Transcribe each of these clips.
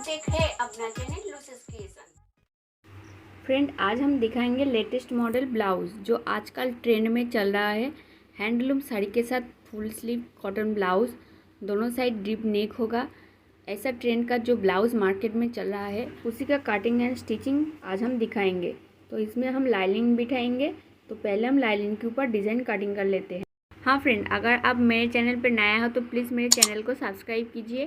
एक है अपना चैनल लूसेस क्रिएशन। फ्रेंड, आज हम दिखाएंगे लेटेस्ट मॉडल ब्लाउज़ जो आजकल ट्रेंड में चल रहा है। हैंडलूम साड़ी के साथ फुल स्लीव कॉटन ब्लाउज़, दोनों साइड डीप नेक होगा। ऐसा ट्रेंड का जो ब्लाउज़ मार्केट में चल रहा है उसी का कटिंग एंड स्टिचिंग आज हम दिखाएंगे। तो इसमें हम लाइनिंग बिठाएंगे। तो पहले हम लाइनिंग के ऊपर डिज़ाइन कटिंग कर लेते हैं। हाँ फ्रेंड, अगर आप मेरे चैनल पर नया हो तो प्लीज़ मेरे चैनल को सब्सक्राइब कीजिए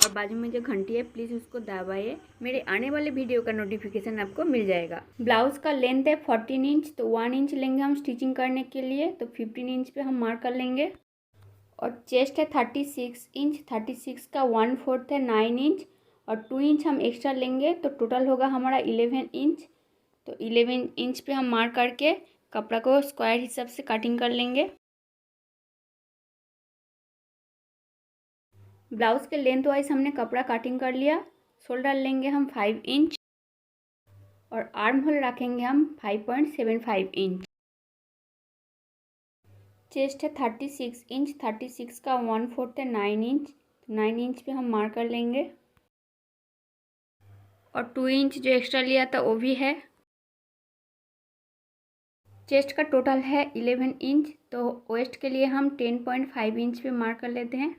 और बाजू में जो घंटी है प्लीज़ उसको दबाइए। मेरे आने वाले वीडियो का नोटिफिकेशन आपको मिल जाएगा। ब्लाउज़ का लेंथ है 14 इंच, तो 1 इंच लेंगे हम स्टिचिंग करने के लिए, तो 15 इंच पे हम मार्क कर लेंगे। और चेस्ट है 36 इंच, 36 का 1/4 है 9 इंच, और 2 इंच हम एक्स्ट्रा लेंगे तो टोटल होगा हमारा 11 इंच। तो 11 इंच पे हम मार्क करके कपड़ा को स्क्वायर हिसाब से कटिंग कर लेंगे। ब्लाउज़ के लेंथ वाइज हमने कपड़ा कटिंग कर लिया। शोल्डर लेंगे हम 5 इंच और आर्म होल रखेंगे हम 5.75 इंच। चेस्ट है 36 इंच, 36 का 1/4 है 9 इंच, तो 9 इंच पे हम मार्क कर लेंगे। और 2 इंच जो एक्स्ट्रा लिया था वो भी है। चेस्ट का टोटल है 11 इंच, तो वेस्ट के लिए हम 10.5 इंच पे मार्क कर लेते हैं।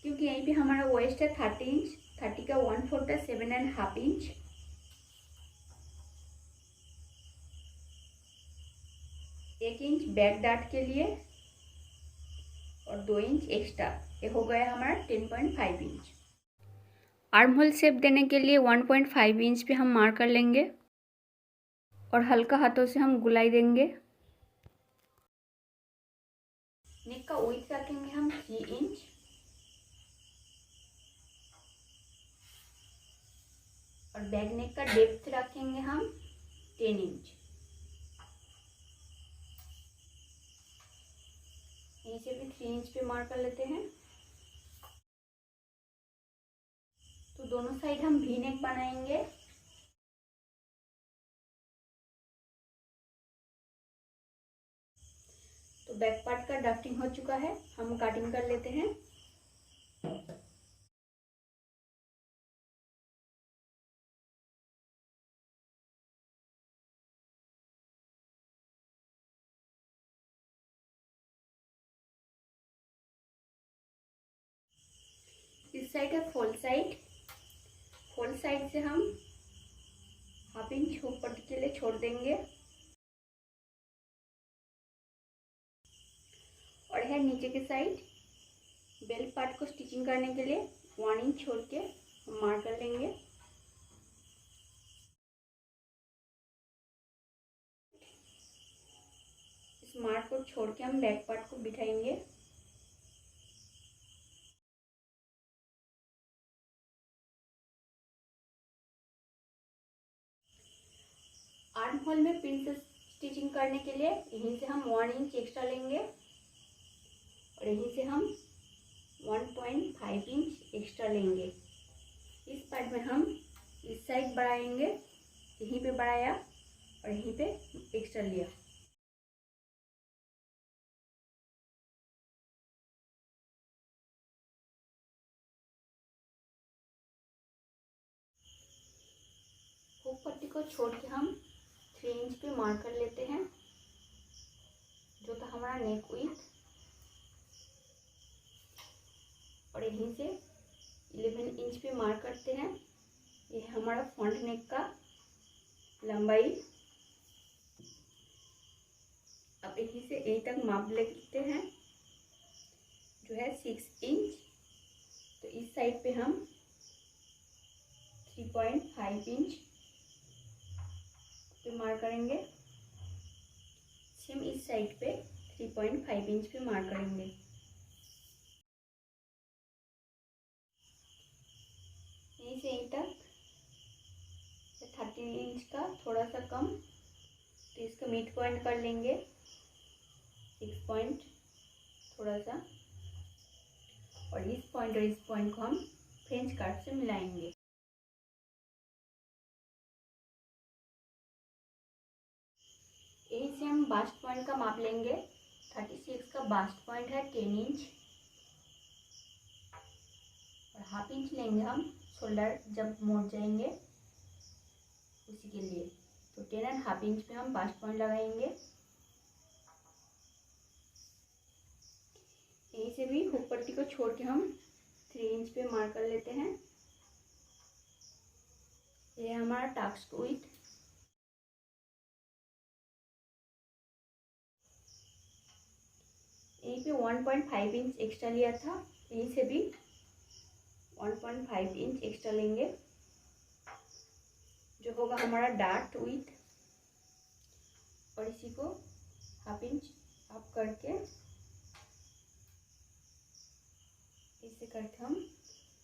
क्योंकि यहीं पे हमारा वेस्ट है 30 इंच, 30 का 1/4 है 7.5 इंच। 1 इंच बैक डार्ट के लिए और 2 इंच एक्स्ट्रा, ये हो गया हमारा 10.5 इंच। आर्म होल शेप देने के लिए 1.5 इंच पे हम मार्क कर लेंगे और हल्का हाथों से हम गुलाई देंगे। नेक का विड्थ रखेंगे हम 3 इंच और बैक नेक का डेप्थ रखेंगे हम 10 इंच। यहीं से भी 3 इंच पे मार्क कर लेते हैं। तो दोनों साइड हम वी नेक बनाएंगे। तो बैक पार्ट का ड्राफ्टिंग हो चुका है, हम कटिंग कर लेते हैं। इस साइड है फोल्ड साइड, फोल्ड साइड से हम हाफ इंच ऊपर के लिए छोड़ देंगे। और है नीचे के साइड, बेल्ट पार्ट को स्टिचिंग करने के लिए 1 इंच छोड़ के हम मार्क कर लेंगे। इस मार्क को छोड़ के हम बैक पार्ट को बिठाएंगे। आर्म होल में पिन से स्टिचिंग करने के लिए यहीं से हम 1 इंच एक्स्ट्रा लेंगे और यहीं से हम 1.5 इंच एक्स्ट्रा लेंगे। इस पार्ट में हम इस साइड बढ़ाएंगे, यहीं पे बढ़ाया और यहीं पे एक्स्ट्रा लिया। हुक पट्टी को छोड़ के हम 3 इंच पे मार्क कर लेते हैं, जो था हमारा नेक विड्थ। और यहीं से 11 इंच पे मार्क करते हैं, ये है हमारा फ्रंट नेक का लंबाई। अब यहीं से यहीं तक माप लेते हैं, जो है 6 इंच। तो इस साइड पे हम 3.5 इंच पे मार्क करेंगे। सेम इस साइड पे 3.5 इंच पे मार्क करेंगे। यहीं से यहीं तक 13 इंच का थोड़ा सा कम, तो इसका मिड पॉइंट कर लेंगे 6 पॉइंट थोड़ा सा, और इस पॉइंट को हम फ्रेंच काट से मिलाएंगे। यहीं से हम बास्ट पॉइंट का माप लेंगे। 36 का बास्ट पॉइंट है 10 इंच और हाफ इंच लेंगे हम शोल्डर जब मोड़ जाएंगे उसी के लिए। तो 10.5 इंच पे हम 5 पॉइंट लगाएंगे। यहीं से भी हुक पट्टी को छोड़ के हम 3 इंच पे मार्क कर लेते हैं। ये है हमारा टास्क विड्थ। यहीं पे 1.5 इंच एक्स्ट्रा लिया था, यहीं से भी 1.5 इंच एक्स्ट्रा लेंगे जो होगा हमारा डार्ट विड्थ। और इसी को हाफ इंच अप करके इसे करके हम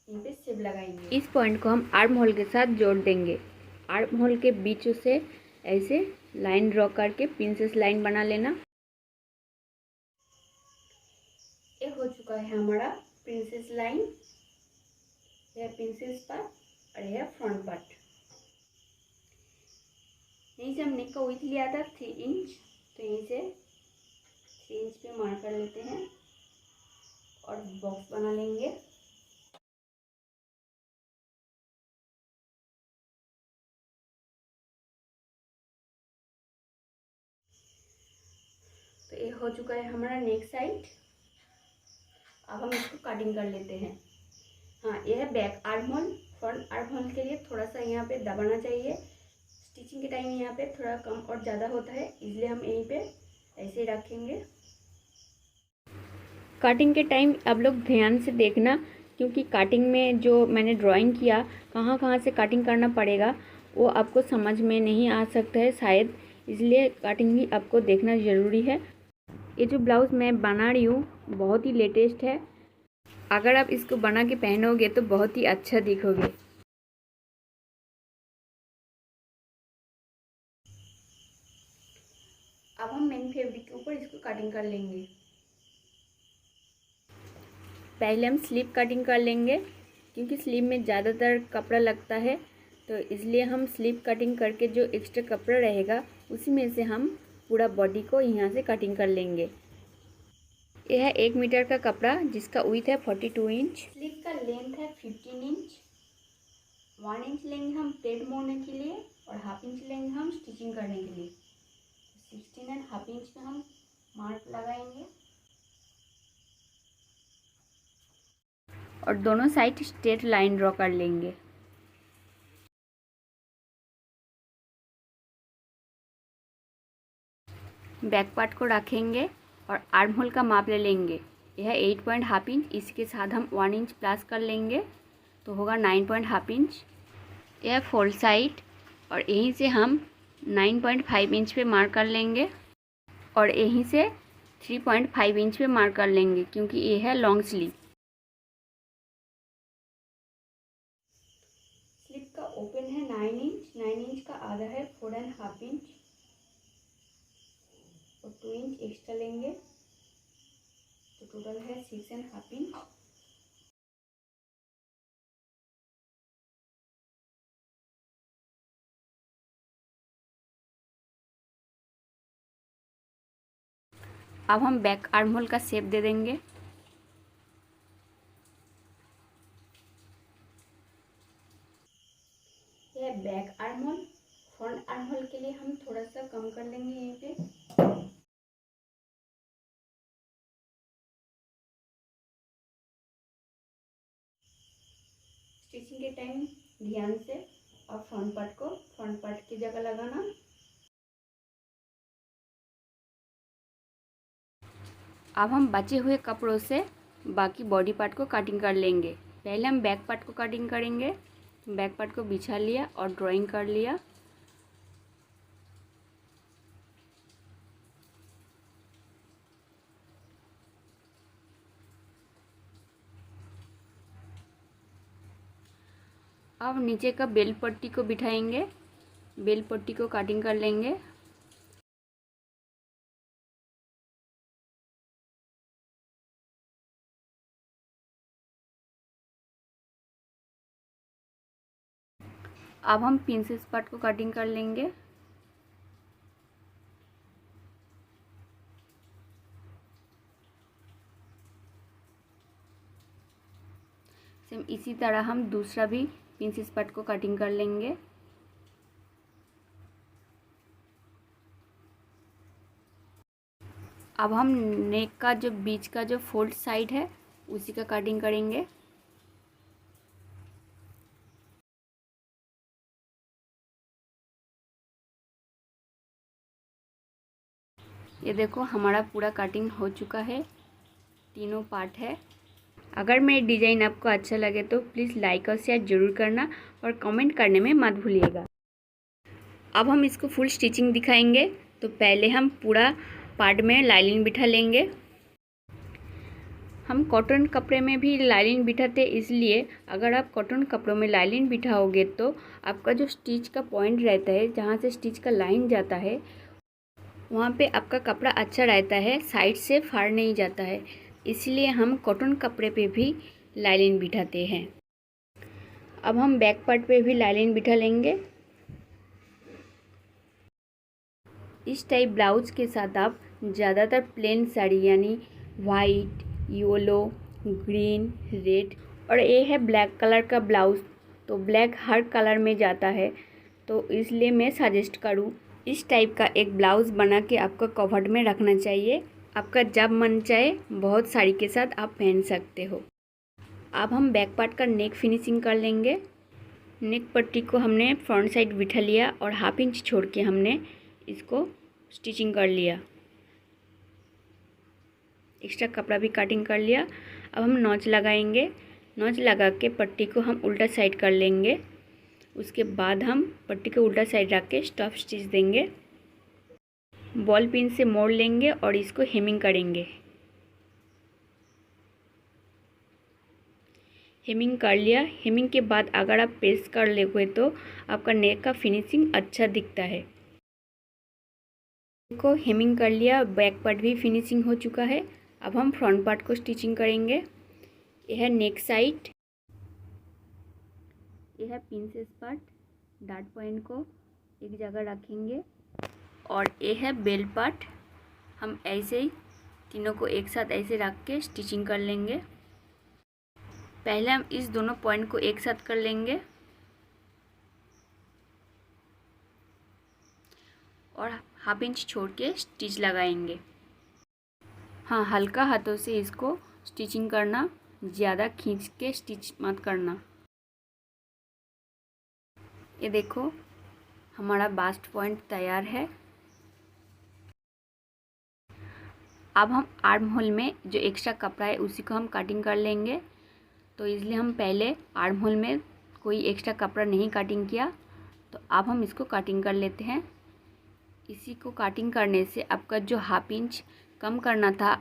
यहीं पे सिब लगाएंगे। इस पॉइंट को हम आर्म होल के साथ जोड़ देंगे। आर्म होल के बीच से ऐसे लाइन ड्रॉ करके प्रिंसेस लाइन बना लेना। ये हो चुका है हमारा प्रिंसेस लाइन। यह प्रिंसेस पार्ट और यह फ्रंट पार्ट। यहीं से हम नेक का विड्थ लिया था 3 इंच, तो यहीं से 3 इंच पे मार्क कर लेते हैं और बॉक्स बना लेंगे। तो ये हो चुका है हमारा नेक साइड। अब हम इसको कटिंग कर लेते हैं। हाँ, यह है back arm hole. Front arm hole के लिए थोड़ा सा यहाँ पे दबाना चाहिए। स्टिचिंग के टाइम यहाँ पे थोड़ा कम और ज़्यादा होता है, इसलिए हम यहीं पे ऐसे ही रखेंगे। कटिंग के टाइम आप लोग ध्यान से देखना, क्योंकि कटिंग में जो मैंने ड्राइंग किया कहाँ कहाँ से कटिंग करना पड़ेगा वो आपको समझ में नहीं आ सकता है शायद, इसलिए कटिंग भी आपको देखना ज़रूरी है। ये जो ब्लाउज़ मैं बना रही हूँ बहुत ही लेटेस्ट है। अगर आप इसको बना के पहनोगे तो बहुत ही अच्छा दिखोगे। अब हम मेन फैब्रिक के ऊपर इसको कटिंग कर लेंगे। पहले हम स्लीव कटिंग कर लेंगे, क्योंकि स्लीव में ज़्यादातर कपड़ा लगता है, तो इसलिए हम स्लीव कटिंग करके जो एक्स्ट्रा कपड़ा रहेगा उसी में से हम पूरा बॉडी को यहाँ से कटिंग कर लेंगे। यह है 1 मीटर का कपड़ा जिसका विड्थ है 42 इंच। स्लीव का लेंथ है 15 इंच। 1 इंच लेंगे हम प्लेट मोड़ने के लिए और हाफ इंच लेंगे हम स्टिचिंग करने के लिए। 16.5 इंच पे हम मार्क लगाएंगे और दोनों साइड स्ट्रेट लाइन ड्रॉ कर लेंगे। बैक पार्ट को रखेंगे और आर्म होल का माप ले लेंगे। यह 8.5 इंच, इसके साथ हम 1 इंच प्लस कर लेंगे तो होगा 9.5 इंच। यह फोल्ड साइड और यहीं से हम 9.5 इंच पे मार्क कर लेंगे और यहीं से 3.5 इंच पे मार्क कर लेंगे, क्योंकि ये है लॉन्ग स्लीव। स्लीव का ओपन है 9 इंच, 9 इंच का आधा है 4.5 इंच और 2 इंच एक्स्ट्रा लेंगे तो टोटल है 6.5 इंच। अब हम बैक आर्म होल का शेप दे देंगे। यह back arm hole. Front arm hole के लिए हम थोड़ा सा कम कर लेंगे यहीं पे। स्टिचिंग के टाइम ध्यान से और फ्रंट पार्ट को फ्रंट पार्ट की जगह लगाना। अब हम बचे हुए कपड़ों से बाकी बॉडी पार्ट को कटिंग कर लेंगे। पहले हम बैक पार्ट को कटिंग करेंगे। बैक पार्ट को बिछा लिया और ड्राइंग कर लिया। अब नीचे का बेल पट्टी को बिठाएंगे। बेल पट्टी को कटिंग कर लेंगे। अब हम प्रिंसेस पार्ट को कटिंग कर लेंगे। सेम इसी तरह हम दूसरा भी प्रिंसेस पार्ट को कटिंग कर लेंगे। अब हम नेक का जो बीच का जो फोल्ड साइड है उसी का कटिंग करेंगे। ये देखो हमारा पूरा कटिंग हो चुका है, तीनों पार्ट है। अगर मेरी डिज़ाइन आपको अच्छा लगे तो प्लीज़ लाइक और शेयर ज़रूर करना और कमेंट करने में मत भूलिएगा। अब हम इसको फुल स्टिचिंग दिखाएंगे। तो पहले हम पूरा पार्ट में लाइनिंग बिठा लेंगे। हम कॉटन कपड़े में भी लाइनिंग बिठाते, इसलिए अगर आप कॉटन कपड़ों में लाइनिंग बिठाओगे तो आपका जो स्टिच का पॉइंट रहता है, जहाँ से स्टिच का लाइन जाता है, वहाँ पे आपका कपड़ा अच्छा रहता है, साइड से फाड़ नहीं जाता है। इसलिए हम कॉटन कपड़े पे भी लाइनिंग बिठाते हैं। अब हम बैक पार्ट पे भी लाइनिंग बिठा लेंगे। इस टाइप ब्लाउज के साथ आप ज़्यादातर प्लेन साड़ी यानी वाइट, येलो, ग्रीन, रेड और ये है ब्लैक कलर का ब्लाउज़, तो ब्लैक हर कलर में जाता है, तो इसलिए मैं सजेस्ट करूँ इस टाइप का एक ब्लाउज़ बना के आपको कवर्ड में रखना चाहिए। आपका जब मन चाहे बहुत साड़ी के साथ आप पहन सकते हो। अब हम बैक पार्ट का नेक फिनिशिंग कर लेंगे। नेक पट्टी को हमने फ्रंट साइड बिठा लिया और हाफ इंच छोड़ के हमने इसको स्टिचिंग कर लिया। एक्स्ट्रा कपड़ा भी कटिंग कर लिया। अब हम नॉच लगाएंगे। नॉच लगा के पट्टी को हम उल्टा साइड कर लेंगे। उसके बाद हम पट्टी को उल्टा साइड रख के स्टफ स्टिच देंगे। बॉल पिन से मोड़ लेंगे और इसको हेमिंग करेंगे। हेमिंग कर लिया। हेमिंग के बाद अगर आप पेस्ट कर लोगे तो आपका नेक का फिनिशिंग अच्छा दिखता है। देखो हेमिंग कर लिया, बैक पार्ट भी फिनिशिंग हो चुका है। अब हम फ्रंट पार्ट को स्टिचिंग करेंगे। यह है नेक साइड, यह है प्रिंसेस पार्ट। डार्ट पॉइंट को एक जगह रखेंगे और ये है बेल पार्ट। हम ऐसे ही तीनों को एक साथ ऐसे रख के स्टिचिंग कर लेंगे। पहले हम इस दोनों पॉइंट को एक साथ कर लेंगे और हाफ इंच छोड़ के स्टिच लगाएंगे। हाँ, हल्का हाथों से इसको स्टिचिंग करना, ज़्यादा खींच के स्टिच मत करना। ये देखो हमारा बास्ट पॉइंट तैयार है। अब हम आर्म होल में जो एक्स्ट्रा कपड़ा है उसी को हम कटिंग कर लेंगे। तो इसलिए हम पहले आर्म होल में कोई एक्स्ट्रा कपड़ा नहीं कटिंग किया, तो अब हम इसको कटिंग कर लेते हैं। इसी को कटिंग करने से आपका जो हाफ इंच कम करना था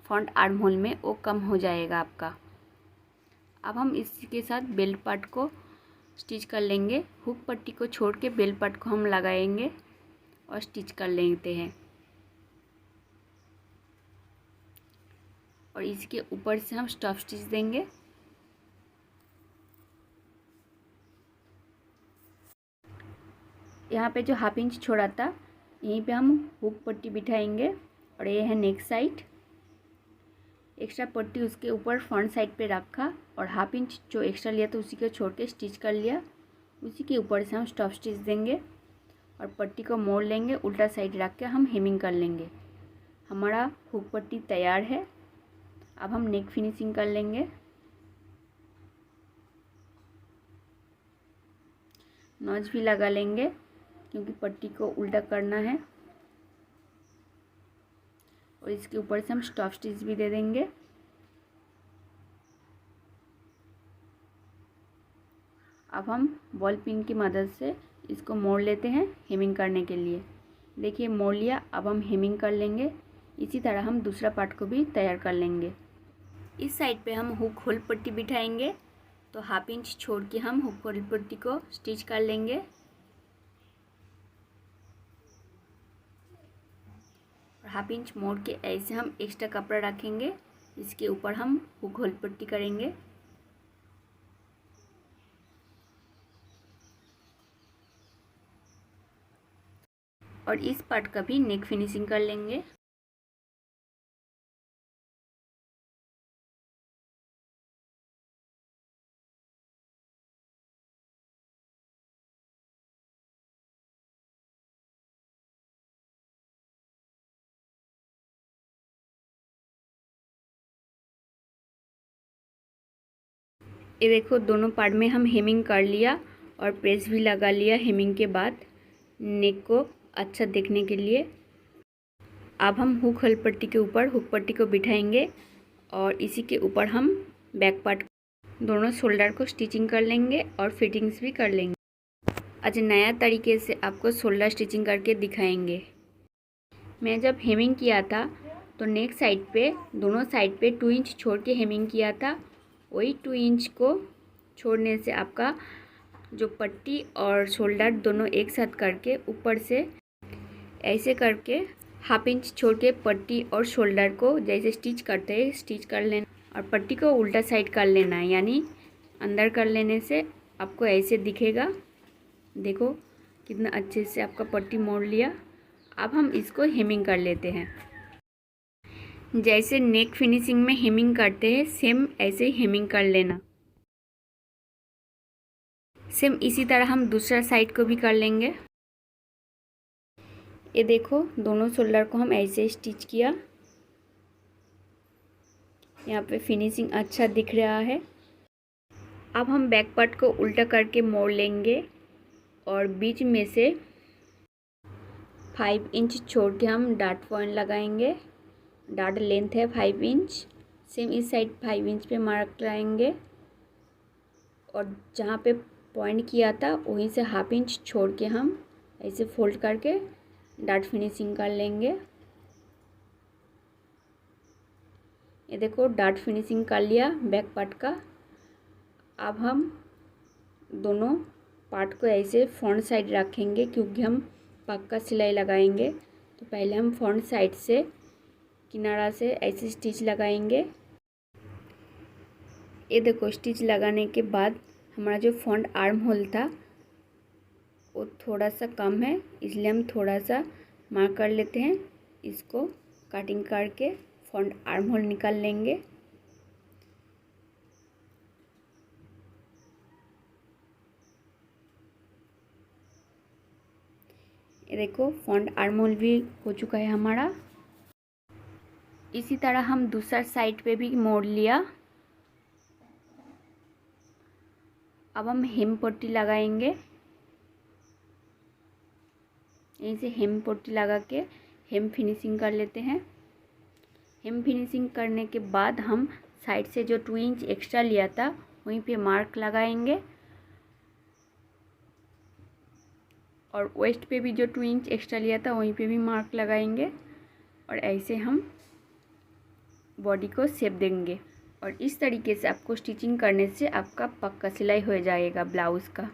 फ्रंट आर्म होल में वो कम हो जाएगा आपका। अब हम इसी के साथ बेल्ट पार्ट को स्टिच कर लेंगे। हुक पट्टी को छोड़ के बेल्ट पार्ट को हम लगाएंगे और स्टिच कर लेते हैं। और इसके ऊपर से हम स्टफ स्टिच देंगे। यहाँ पे जो हाफ इंच छोड़ा था यहीं पे हम हुक पट्टी बिठाएंगे और ये है नेक साइड। एक्स्ट्रा पट्टी उसके ऊपर फ्रंट साइड पे रखा और हाफ इंच जो एक्स्ट्रा लिया था उसी को छोड़ के स्टिच कर लिया। उसी के ऊपर से हम स्टफ स्टिच देंगे और पट्टी को मोड़ लेंगे, उल्टा साइड रख के हम हेमिंग कर लेंगे। हमारा हुक पट्टी तैयार है। अब हम नेक फिनिशिंग कर लेंगे। नॉच भी लगा लेंगे क्योंकि पट्टी को उल्टा करना है और इसके ऊपर से हम स्टफ स्टिच भी दे देंगे। अब हम बॉल पिन की मदद से इसको मोड़ लेते हैं हेमिंग करने के लिए। देखिए मोड़ लिया। अब हम हेमिंग कर लेंगे। इसी तरह हम दूसरा पार्ट को भी तैयार कर लेंगे। इस साइड पे हम हुक होल पट्टी बिठाएंगे, तो हाफ इंच छोड़ के हम हुक होल पट्टी को स्टिच कर लेंगे। और हाफ इंच मोड़ के ऐसे हम एक्स्ट्रा कपड़ा रखेंगे, इसके ऊपर हम हुक होल पट्टी करेंगे। और इस पार्ट का भी नेक फिनिशिंग कर लेंगे। ये देखो दोनों पार्ट में हम हेमिंग कर लिया और प्रेस भी लगा लिया हेमिंग के बाद नेक को अच्छा देखने के लिए। अब हम हुक हल पट्टी के ऊपर हुक पट्टी को बिठाएंगे और इसी के ऊपर हम बैक पार्ट दोनों शोल्डर को स्टिचिंग कर लेंगे और फिटिंग्स भी कर लेंगे। आज नया तरीके से आपको शोल्डर स्टिचिंग करके दिखाएंगे। मैं जब हेमिंग किया था तो नेक साइड पे दोनों साइड पे 2 इंच छोड़ के हेमिंग किया था। वही 2 इंच को छोड़ने से आपका जो पट्टी और शोल्डर दोनों एक साथ करके ऊपर से ऐसे करके 1/2 इंच छोड़ के पट्टी और शोल्डर को जैसे स्टिच करते हैं स्टिच कर लेना और पट्टी को उल्टा साइड कर लेना है, यानी अंदर कर लेने से आपको ऐसे दिखेगा। देखो कितना अच्छे से आपका पट्टी मोड़ लिया। अब हम इसको हेमिंग कर लेते हैं। जैसे नेक फिनिशिंग में हेमिंग करते हैं सेम ऐसे ही हेमिंग कर लेना। सेम इसी तरह हम दूसरा साइड को भी कर लेंगे। ये देखो दोनों शोल्डर को हम ऐसे स्टिच किया। यहाँ पे फिनिशिंग अच्छा दिख रहा है। अब हम बैक पार्ट को उल्टा करके मोड़ लेंगे और बीच में से 5 इंच छोड़ के हम डॉट पॉइंट लगाएंगे। डॉट लेंथ है 5 इंच। सेम इस साइड 5 इंच पे मार्क लगाएंगे और जहाँ पे पॉइंट किया था वहीं से 1/2 इंच छोड़ के हम ऐसे फोल्ड करके डॉट फिनिशिंग कर लेंगे। ये देखो डॉट फिनिशिंग कर लिया बैक पार्ट का। अब हम दोनों पार्ट को ऐसे फ्रंट साइड रखेंगे क्योंकि हम पक्का सिलाई लगाएंगे। तो पहले हम फ्रंट साइड से किनारा से ऐसे स्टिच लगाएंगे। ये देखो स्टिच लगाने के बाद हमारा जो फ्रंट आर्म होल था वो थोड़ा सा कम है, इसलिए हम थोड़ा सा मार्क कर लेते हैं। इसको कटिंग करके फ्रंट आर्म होल निकाल लेंगे। ये देखो फ्रंट आर्म होल भी हो चुका है हमारा। इसी तरह हम दूसरा साइड पे भी मोड़ लिया। अब हम हेम पट्टी लगाएंगे। यहीं से हेम पट्टी लगा के हेम फिनिशिंग कर लेते हैं। हेम फिनिशिंग करने के बाद हम साइड से जो 2 इंच एक्स्ट्रा लिया था वहीं पे मार्क लगाएंगे और वेस्ट पे भी जो 2 इंच एक्स्ट्रा लिया था वहीं पे भी मार्क लगाएंगे और ऐसे हम बॉडी को शेप देंगे। और इस तरीके से आपको स्टिचिंग करने से आपका पक्का सिलाई हो जाएगा ब्लाउज़ का।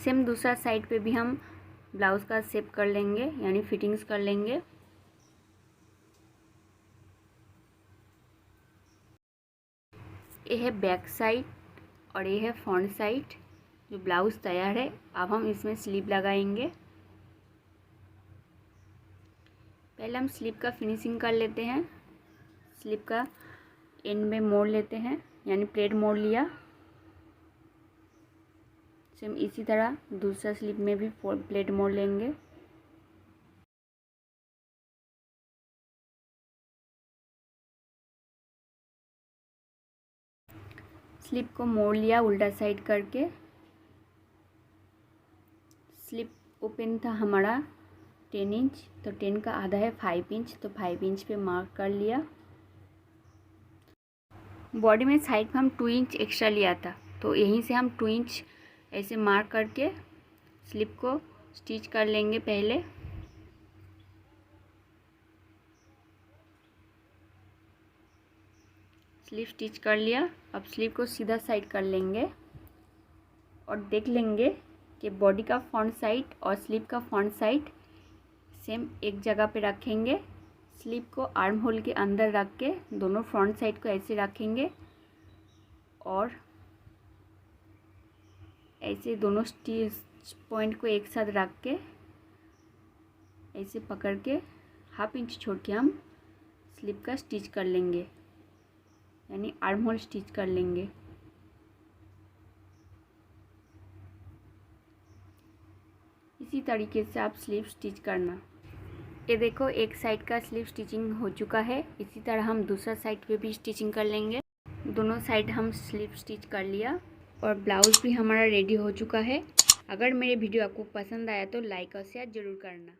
सेम दूसरा साइड पे भी हम ब्लाउज़ का शेप कर लेंगे, यानी फिटिंग्स कर लेंगे। ये है बैक साइड और ये है फ्रंट साइड जो ब्लाउज़ तैयार है। अब हम इसमें स्लीव लगाएंगे। पहले हम स्लीव का फिनिशिंग कर लेते हैं। स्लीव का एंड में मोड़ लेते हैं, यानी प्लेट मोड़ लिया। सेम इसी तरह दूसरा स्लीव में भी प्लेट मोड़ लेंगे। स्लीव को मोड़ लिया उल्टा साइड करके। स्लीव ओपन था हमारा 10 इंच, तो 10 का आधा है 5 इंच, तो 5 इंच पे मार्क कर लिया। बॉडी में साइड में हम 2 इंच एक्स्ट्रा लिया था, तो यहीं से हम 2 इंच ऐसे मार्क करके स्लीव को स्टिच कर लेंगे। पहले स्लीव स्टिच कर लिया। अब स्लीव को सीधा साइड कर लेंगे और देख लेंगे कि बॉडी का फ्रंट साइड और स्लीव का फ्रंट साइड सेम एक जगह पे रखेंगे। स्लीव को आर्म होल के अंदर रख के दोनों फ्रंट साइड को ऐसे रखेंगे और ऐसे दोनों स्टिच पॉइंट को एक साथ रख के ऐसे पकड़ के 1/2 इंच छोड़ के हम स्लीव का स्टिच कर लेंगे, यानी आर्म होल स्टिच कर लेंगे। इसी तरीके से आप स्लीव स्टिच करना। ये देखो एक साइड का स्लीव स्टिचिंग हो चुका है। इसी तरह हम दूसरा साइड पे भी स्टिचिंग कर लेंगे। दोनों साइड हम स्लीव स्टिच कर लिया और ब्लाउज़ भी हमारा रेडी हो चुका है। अगर मेरे वीडियो आपको पसंद आया तो लाइक और शेयर ज़रूर करना।